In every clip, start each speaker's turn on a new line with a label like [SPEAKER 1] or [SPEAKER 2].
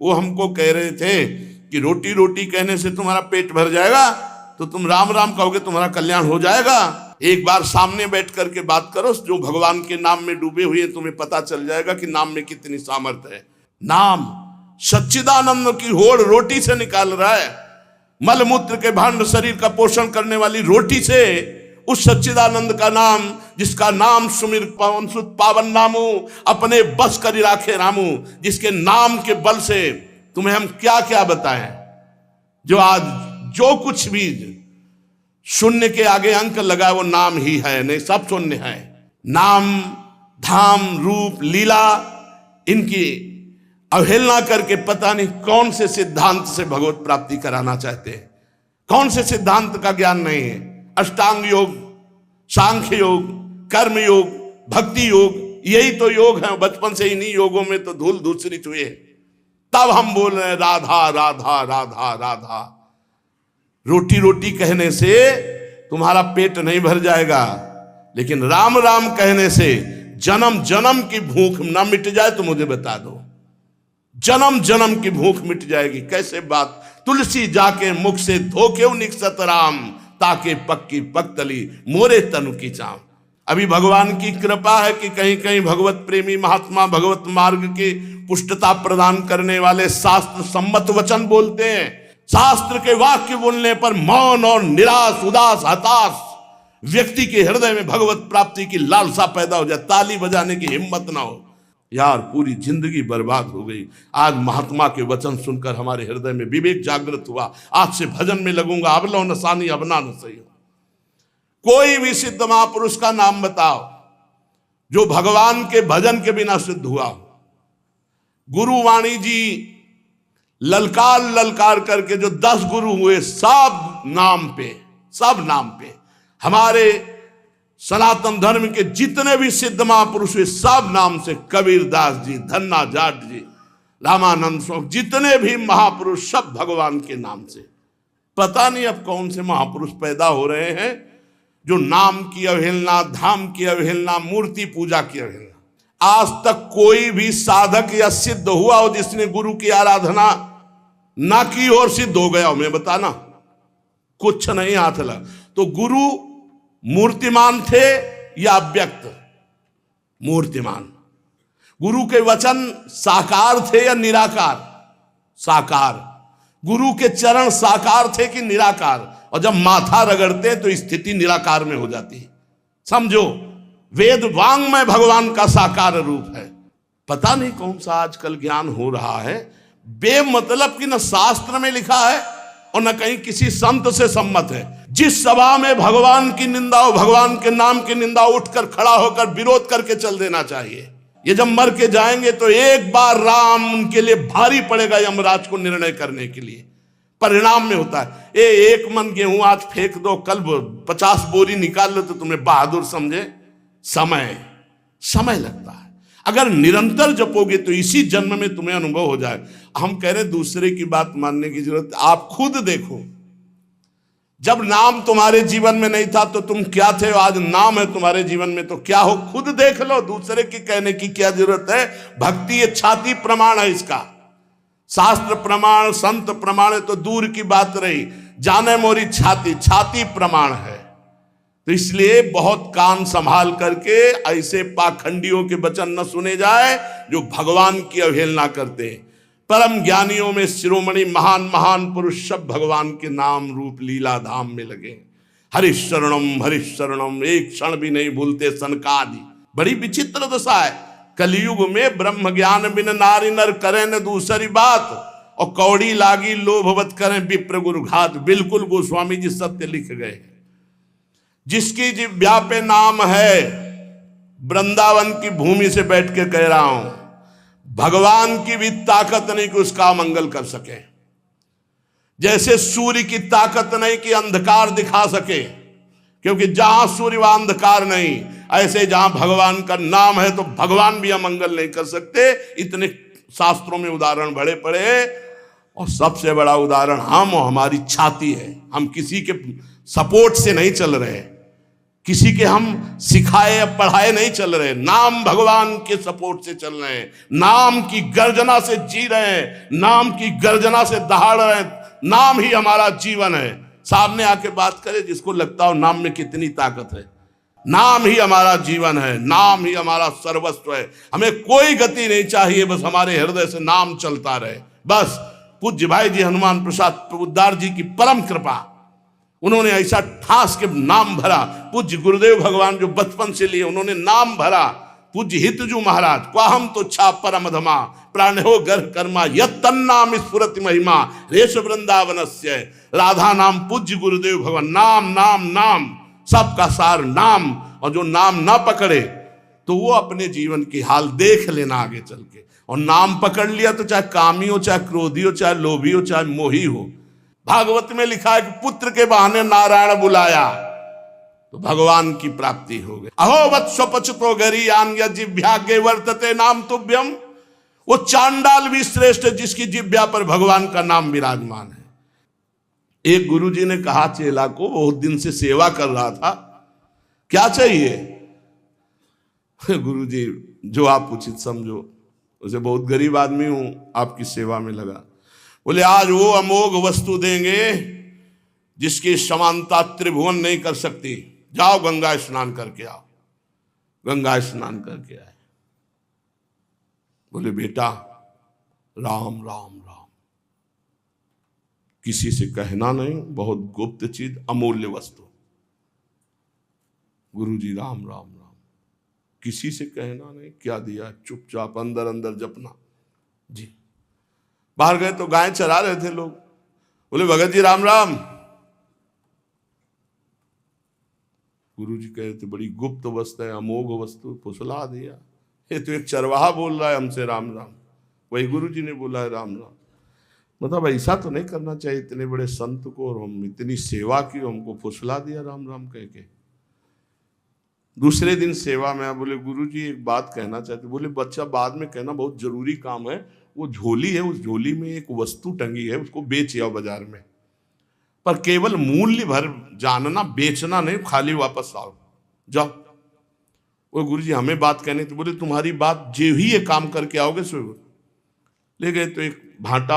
[SPEAKER 1] वो हमको कह रहे थे कि रोटी रोटी कहने से तुम्हारा पेट भर जाएगा, तो तुम राम राम कहोगे तुम्हारा कल्याण हो जाएगा। एक बार सामने बैठ करके बात करो, जो भगवान के नाम में डूबे हुए हैं, तुम्हें पता चल जाएगा कि नाम में कितनी सामर्थ्य है। नाम सच्चिदानंद की होड़ रोटी से निकाल रहा है, मलमूत्र के भांड शरीर का पोषण करने वाली रोटी से। उस सच्चिदानंद का नाम, जिसका नाम सुमिर पवन सुत पावन नामू, अपने बस कर राखे रामू, जिसके नाम के बल से तुम्हें हम क्या क्या बताएं। जो आज जो कुछ भी शून्य के आगे अंक लगा वो नाम ही है, नहीं सब शून्य है। नाम धाम रूप लीला इनकी अवहेलना करके पता नहीं कौन से सिद्धांत से भगवत प्राप्ति कराना चाहते हैं, कौन से सिद्धांत का ज्ञान नहीं है। अष्टांग योग, सांख्य योग, कर्म योग, भक्ति योग, यही तो योग है। बचपन से इन्हीं योगों में तो धूल धूसरित हुए, तब हम बोल रहे हैं राधा राधा राधा राधा। रोटी रोटी कहने से तुम्हारा पेट नहीं भर जाएगा, लेकिन राम राम कहने से जन्म जन्म की भूख न मिट जाए तो मुझे बता दो, जन्म जन्म की भूख मिट जाएगी। कैसे बात, तुलसी जाके मुख से धोके निकसत राम, ताके पक्की पक्तली मोरे तनु की चाम। अभी भगवान की कृपा है कि कहीं कहीं भगवत प्रेमी महात्मा भगवत मार्ग की पुष्टता प्रदान करने वाले शास्त्र सम्मत वचन बोलते हैं। शास्त्र के वाक्य बोलने पर मौन और निराश उदास हताश व्यक्ति के हृदय में भगवत प्राप्ति की लालसा पैदा हो जाए, ताली बजाने की हिम्मत ना हो। यार पूरी जिंदगी बर्बाद हो गई। आज महात्मा के वचन सुनकर हमारे हृदय में विवेक जागृत हुआ। आज से भजन में लगूंगा, अब लो नसानी अबना न सही हो। कोई भी सिद्ध महापुरुष का नाम बताओ जो भगवान के भजन के बिना सिद्ध हुआ। गुरुवाणी जी ललकार ललकार करके जो 10 गुरु हुए, सब नाम पे हमारे सनातन धर्म के जितने भी सिद्ध महापुरुष हुए सब नाम से। कबीरदास जी, धन्ना जाट जी, रामानंद स्वामी, जितने भी महापुरुष सब भगवान के नाम से। पता नहीं अब कौन से महापुरुष पैदा हो रहे हैं जो नाम की अवहेलना, धाम की अवहेलना, मूर्ति पूजा की अवहेलना। आज तक कोई भी साधक या सिद्ध हुआ हो जिसने गुरु की आराधना ना की और सिद्ध हो गया हो, मैं बताना कुछ नहीं हाथ लगा। तो गुरु मूर्तिमान थे या अव्यक्त? मूर्तिमान। गुरु के वचन साकार थे या निराकार? साकार। गुरु के चरण साकार थे कि निराकार? और जब माथा रगड़ते तो स्थिति निराकार में हो जाती है। समझो, वेद वांग में भगवान का साकार रूप है। पता नहीं कौन सा आजकल ज्ञान हो रहा है, बेमतलब की न शास्त्र में लिखा है और न कहीं किसी संत से सम्मत है। जिस सभा में भगवान की निंदा हो, भगवान के नाम की निंदा, उठकर खड़ा होकर विरोध करके चल देना चाहिए। ये जब मर के जाएंगे तो एक बार राम उनके लिए भारी पड़ेगा यमराज को निर्णय करने के लिए। परिणाम में होता है एक मन गेहूं आज फेंक दो, कल 50 बोरी निकाल लो तो तुम्हें बहादुर समझे। समय लगता है। अगर निरंतर जपोगे तो इसी जन्म में तुम्हें अनुभव हो जाए। हम कह रहे दूसरे की बात मानने की जरूरत, आप खुद देखो। जब नाम तुम्हारे जीवन में नहीं था तो तुम क्या थे, आज नाम है तुम्हारे जीवन में तो क्या हो, खुद देख लो। दूसरे की कहने की क्या जरूरत है। भक्ति ये छाती प्रमाण है इसका। शास्त्र प्रमाण, संत प्रमाण है तो दूर की बात रही, जाने मोरी छाती प्रमाण है। तो इसलिए बहुत कान संभाल करके ऐसे पाखंडियों के वचन न सुने जाए जो भगवान की अवहेलना करते हैं। परम ज्ञानियों में शिरोमणि महान महान पुरुष सब भगवान के नाम रूप लीला धाम में लगे। हरिशरणम एक क्षण भी नहीं भूलते सनकादि। बड़ी विचित्र दशा है। कलयुग में ब्रह्म ज्ञान बिन नारी नर करें न दूसरी बात, और कौड़ी लागी लोभवत करें विप्र गुरु घात। बिल्कुल गोस्वामी जी सत्य लिख गए। जिसकी जिह्वा पे नाम है, वृंदावन की भूमि से बैठ के कह रहा हूं, भगवान की भी ताकत नहीं कि उसका मंगल कर सके। जैसे सूर्य की ताकत नहीं कि अंधकार दिखा सके, क्योंकि जहां सूर्य वहां अंधकार नहीं। ऐसे जहां भगवान का नाम है तो भगवान भी अमंगल नहीं कर सकते। इतने शास्त्रों में उदाहरण बड़े पड़े, और सबसे बड़ा उदाहरण हम और हमारी छाती है। हम किसी के सपोर्ट से नहीं चल रहे, किसी के हम सिखाए या पढ़ाए नहीं चल रहे, नाम भगवान के सपोर्ट से चल रहे हैं, नाम की गर्जना से जी रहे हैं, नाम की गर्जना से दहाड़ रहे हैं। नाम ही हमारा जीवन है। सामने आके बात करे जिसको लगता हो नाम में कितनी ताकत है। नाम ही हमारा जीवन है, नाम ही हमारा सर्वस्व है। हमें कोई गति नहीं चाहिए, बस हमारे हृदय से नाम चलता रहे। बस पूज्य भाई जी हनुमान प्रसाद पोद्दार जी की परम कृपा, उन्होंने ऐसा ठास के नाम भरा। पूज्य गुरुदेव भगवान जो बचपन से लिए उन्होंने नाम भरा। पूज्य हितजू महाराज क्वाहम तो छा परम धमा प्राण हो गर कर्मा यत्तन्नाम स्फुरति महिमा रेश वृंदावनस्य। राधा नाम पूज्य गुरुदेव भगवान, नाम नाम नाम सबका सार नाम। और जो नाम ना पकड़े तो वो अपने जीवन की हाल देख लेना आगे चल के। और नाम पकड़ लिया तो चाहे कामी हो, चाहे क्रोधी हो, चाहे लोभी हो, चाहे मोही हो। भागवत में लिखा है कि पुत्र के बहाने नारायण बुलाया तो भगवान की प्राप्ति हो गई। अहो वत्स पचतो गरीयान जिभ्यागे वर्तते नाम तुभ्यम। वो चांडाल भी श्रेष्ठ जिसकी जिभ्या पर भगवान का नाम विराजमान है। एक गुरुजी ने कहा चेला को, बहुत दिन से सेवा कर रहा था, क्या चाहिए? गुरुजी जो आप उचित समझो। उसे बहुत गरीब आदमी हूं, आपकी सेवा में लगा। बोले आज वो अमोघ वस्तु देंगे जिसकी समानता त्रिभुवन नहीं कर सकती। जाओ गंगा स्नान करके आओ। गंगा स्नान करके आए। बोले बेटा राम राम राम, किसी से कहना नहीं, बहुत गुप्त चीज, अमूल्य वस्तु। गुरुजी राम राम राम, किसी से कहना नहीं। क्या दिया? चुपचाप अंदर अंदर जपना जी। बाहर गए तो गाय चरा रहे थे लोग। बोले भगत जी राम राम। गुरुजी कह रहे थे बड़ी गुप्त वस्तु है, अमोघ वस्तु, फुसला दिया। ये तो एक चरवाहा बोल रहा है हमसे राम राम, वही गुरुजी ने बोला है राम राम। मतलब ऐसा तो नहीं करना चाहिए, इतने बड़े संत को और हम इतनी सेवा की, हमको फुसला दिया राम राम कह के। दूसरे दिन सेवा में बोले गुरुजी एक बात कहना चाहते। बोले बच्चा बाद में कहना, बहुत जरूरी काम है। वो झोली है, उस झोली में एक वस्तु टंगी है, उसको बेच आओ बाजार में, पर केवल मूल्य भर जानना, बेचना नहीं, खाली वापस आओ, जाओ। वो गुरुजी हमें बात कहने तो बोले तुम्हारी बात जो ही ये काम करके आओगे सो। ले गए तो एक भाटा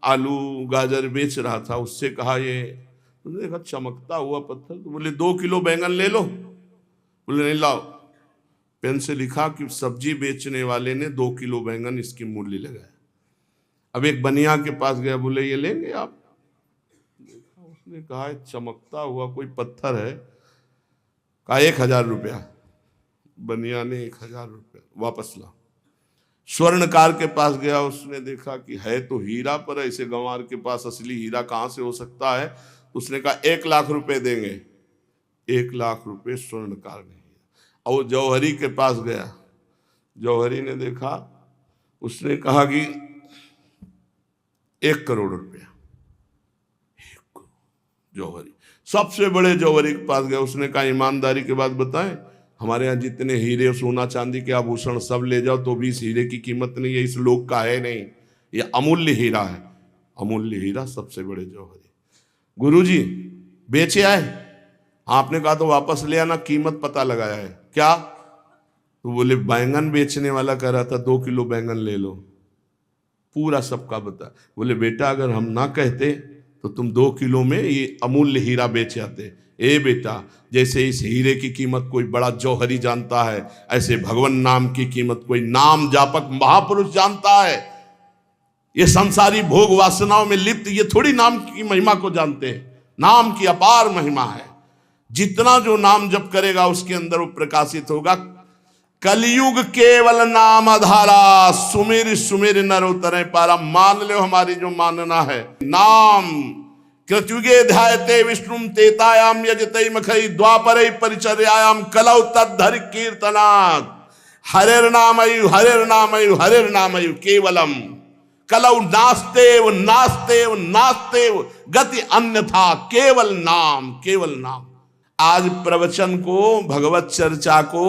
[SPEAKER 1] आलू गाजर बेच रहा था, उससे कहा ये, तो देखा चमकता हुआ पत्थर, तो बोले 2 किलो बैंगन ले लो। बोले नहीं लाओ। पेन से लिखा कि सब्जी बेचने वाले ने 2 किलो बैंगन इसकी मूल्य लगाया। अब एक बनिया के पास गया, बोले ये लेंगे आप? उसने कहा चमकता हुआ कोई पत्थर है। कहा 1000 रुपया। बनिया ने 1000 रुपया वापस ला। स्वर्णकार के पास गया, उसने देखा कि है तो हीरा, पर ऐसे गंवार के पास असली हीरा कहाँ से हो सकता है। उसने कहा 1 लाख रुपए देंगे। 1 लाख रुपए स्वर्णकार ने। और जौहरी के पास गया, जौहरी ने देखा, उसने कहा कि 1 करोड़ रुपया। जौहरी सबसे बड़े जौहरी के पास गया, उसने कहा ईमानदारी के बात बताएं, हमारे यहाँ जितने हीरे सोना चांदी के आभूषण सब ले जाओ तो भी इस हीरे की कीमत नहीं है, इस लोक का है नहीं, ये अमूल्य हीरा है। अमूल्य हीरा सबसे बड़े जौहरी। गुरुजी बेचे आए? आपने कहा तो वापस ले आना, कीमत पता लगाया है। क्या? तो बोले बैंगन बेचने वाला कह रहा था 2 किलो बैंगन ले लो, पूरा सबका बता। बोले बेटा अगर हम ना कहते तो तुम 2 किलो में ये अमूल्य हीरा बेच आते। ए बेटा, जैसे इस हीरे की कीमत कोई बड़ा जौहरी जानता है, ऐसे भगवान नाम की कीमत कोई नाम जापक महापुरुष जानता है। ये संसारी भोग वासनाओं में लिप्त ये थोड़ी नाम की महिमा को जानते हैं। नाम की अपार महिमा है। जितना जो नाम जप करेगा उसके अंदर वो प्रकाशित होगा। कलयुग केवल नाम आधारा, सुमिर सुमिर नर उतरे पारा। मान लो हमारी जो मानना है, नाम कृतयुगे ध्यायते विष्णुम तेतायाम यजते मखई द्वापरे परिचर्यायाम कलौ तद्धरि कीर्तनात्। हरेर नामयु हरेर नामयु हरेर नामयु केवलम कलौ नास्तेव नास्तेव नास्तेव गति अन्यथा केवल नाम केवल नाम। आज प्रवचन को, भगवत चर्चा को,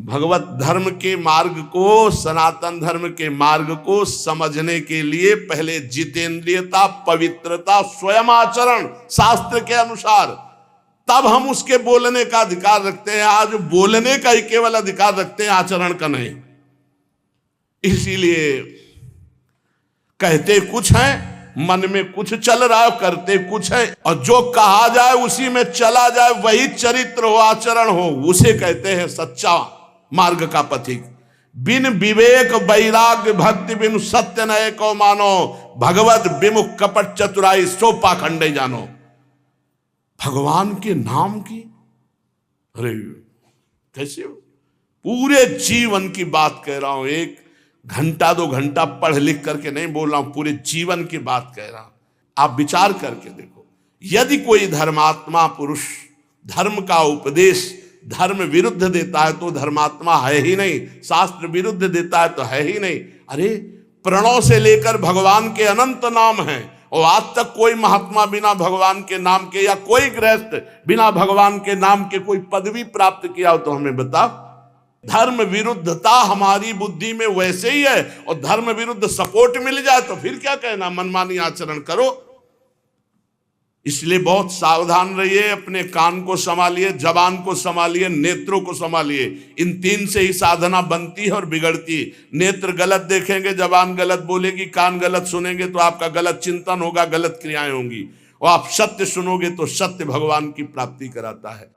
[SPEAKER 1] भगवत धर्म के मार्ग को, सनातन धर्म के मार्ग को समझने के लिए पहले जितेंद्रियता, पवित्रता, स्वयं आचरण शास्त्र के अनुसार, तब हम उसके बोलने का अधिकार रखते हैं। आज बोलने का ही केवल अधिकार रखते हैं, आचरण का नहीं। इसीलिए कहते कुछ है, मन में कुछ चल रहा है, करते कुछ है, और जो कहा जाए उसी में चला जाए, वही चरित्र हो, आचरण हो, उसे कहते हैं सच्चा मार्ग का पथिक। बिन विवेक वैराग्य भक्ति बिन सत्य नए को मानो, भगवत विमुख कपट चतुराई सो पाखंडे जानो। भगवान के नाम की, अरे कैसे पूरे जीवन की बात कह रहा हूं, एक घंटा 2 घंटा पढ़ लिख करके नहीं बोल रहा हूं, पूरे जीवन की बात कह रहा हूं। आप विचार करके देखो, यदि कोई धर्मात्मा पुरुष धर्म का उपदेश धर्म विरुद्ध देता है तो धर्मात्मा है ही नहीं, शास्त्र विरुद्ध देता है तो है ही नहीं। अरे प्रणव से लेकर भगवान के अनंत नाम हैं, और आज तक कोई महात्मा बिना भगवान के नाम के, या कोई गृहस्थ बिना भगवान के नाम के कोई पदवी प्राप्त किया हो तो हमें बताओ। धर्म विरुद्धता हमारी बुद्धि में वैसे ही है, और धर्म विरुद्ध सपोर्ट मिल जाए तो फिर क्या कहना, मनमानी आचरण करो। इसलिए बहुत सावधान रहिए, अपने कान को संभालिए, जबान को संभालिए, नेत्रों को संभालिए। इन 3 से ही साधना बनती है और बिगड़ती है। नेत्र गलत देखेंगे, जबान गलत बोलेगी, कान गलत सुनेंगे तो आपका गलत चिंतन होगा, गलत क्रियाएं होंगी, और आप सत्य सुनोगे तो सत्य भगवान की प्राप्ति कराता है।